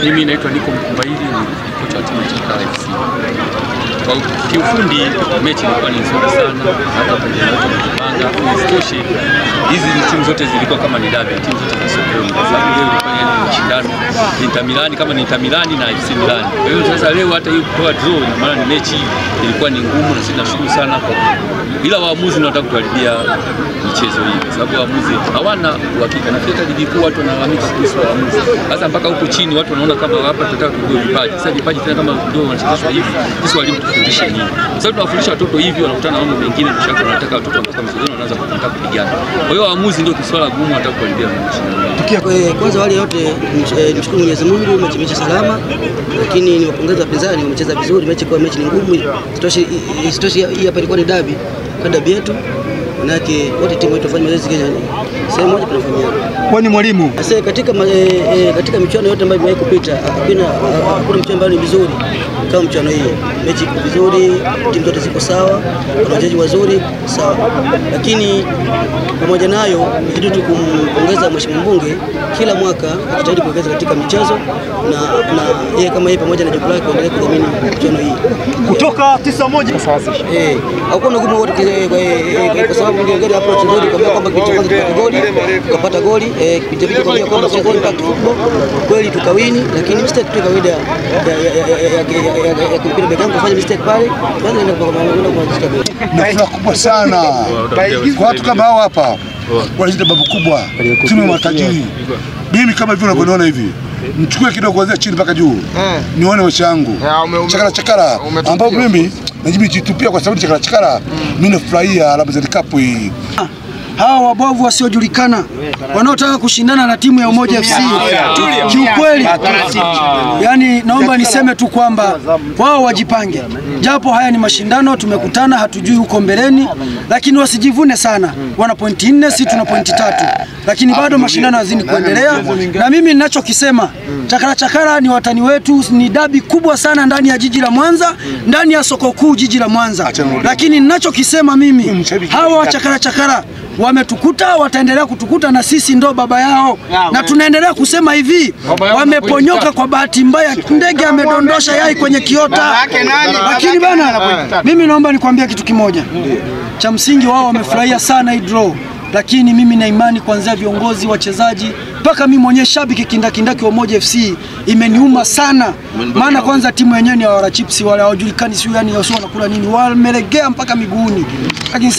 Mimi naitwa Niko Mkumbaili, ni kocha wa timu ya Chakara FC. Kwa kiufundi mechi ilikuwa ni nzuri sana, hata pande zote tumepanga. Isitoshe hizi timu zote zilikuwa kama ni dabi, timu zote za sokoni. Kwa sababu leo ilikuwa ni mashindano Inter Milan kama ni Inter Milan na FC Milan. Kwa hiyo sasa leo hata hiyo kutoa draw na maana ni mechi ilikuwa ni ngumu, na sisi tunashukuru sana kwa bila waamuzi wanataka kutuharibia michezo hii, kwa sababu waamuzi hawana uhakika. Na hata ligi kuu watu wanalalamika kuhusu waamuzi. Sasa mpaka huko chini watu wanaona kama hapa tunataka kujua vipaji. Sasa vipaji tena kama ndio wanachezeshwa hivi, sisi walimu tufundishe nini? Sasa tunawafundisha watoto hivi, wanakutana na mambo mengine, mshaka wanataka watoto mpaka mchezo wanaanza kutaka kupigana. Kwa hiyo waamuzi ndio kiswala gumu, wanataka kuharibia mechi. Kwanza wale wote nimshukuru Mwenyezi Mungu, mechi imeisha salama, lakini niwapongeza wapinzani, wamecheza vizuri. Mechi kwa mechi ni ngumu, isitoshe hii hapa ilikuwa ni dabi, kwa dabi yetu. Manake wote timu yetu fanya mazoezi Kenya sehemu moja tunafanyia. Wewe ni mwalimu. Sasa katika michuano yote ambayo imewahi kupita, hakuna mchezo ambao ni vizuri kama mchuano hii. Mechi iko vizuri, timu zote ziko sawa, wachezaji wazuri sawa. Lakini pamoja nayo kitu tu kumpongeza mheshimiwa mbunge, kila mwaka akijitahidi kuwekeza katika michezo na yeye kama yeye pamoja na jopo lake kuendelea kudhamini michuano hii. Kutoka 9-1 kusawazisha. Hakuna ugumu wote kwa sababu ungegari approach nzuri kwamba kitu cha goli tukapata goli, kitu kwamba sio impact football kweli tukawini, lakini mistake tu kawaida ya kupiga bega kufanya mistake pale tunaenda kwa goli. Na furaha kubwa sana kwa watu kama hao hapa, wanaleta babu kubwa, timu ya matajiri. Mimi kama hivi unavyoona hivi, mchukue kidogo kuanzia chini mpaka juu, nione maisha yangu Chakara ambao mimi najitupia kwa sababu Chakara mimi nafurahia labda za cup hii. Hawa wabovu wasiojulikana wanaotaka kushindana na timu ya Umoja FC, kiukweli yani naomba niseme tu kwamba wao wajipange, japo haya ni mashindano, tumekutana hatujui huko mbeleni, lakini wasijivune sana. Wana pointi 4, sisi tuna pointi 3, lakini bado mashindano yazini kuendelea. Na mimi ninachokisema, Chakara ni watani wetu, ni dabi kubwa sana ndani ya jiji la Mwanza, ndani ya soko kuu jiji la Mwanza. Lakini ninachokisema mimi, hawa Chakara wametukuta, wataendelea kutukuta, na sisi ndo baba yao. Na tunaendelea kusema hivi, wameponyoka kwa bahati mbaya, ndege amedondosha yai kwenye kiota. Lakini bana, mimi naomba nikwambie kitu kimoja cha msingi, wao wamefurahia sana hii draw, lakini mimi na imani kuanzia viongozi, wachezaji mpaka mimi mwenyewe shabiki kindakindaki wa Umoja FC imeniuma sana. Maana kwanza timu yenyewe ni ya wara chips, wale hawajulikani, sio yani wasio wanakula nini, wamelegea mpaka miguuni. Lakini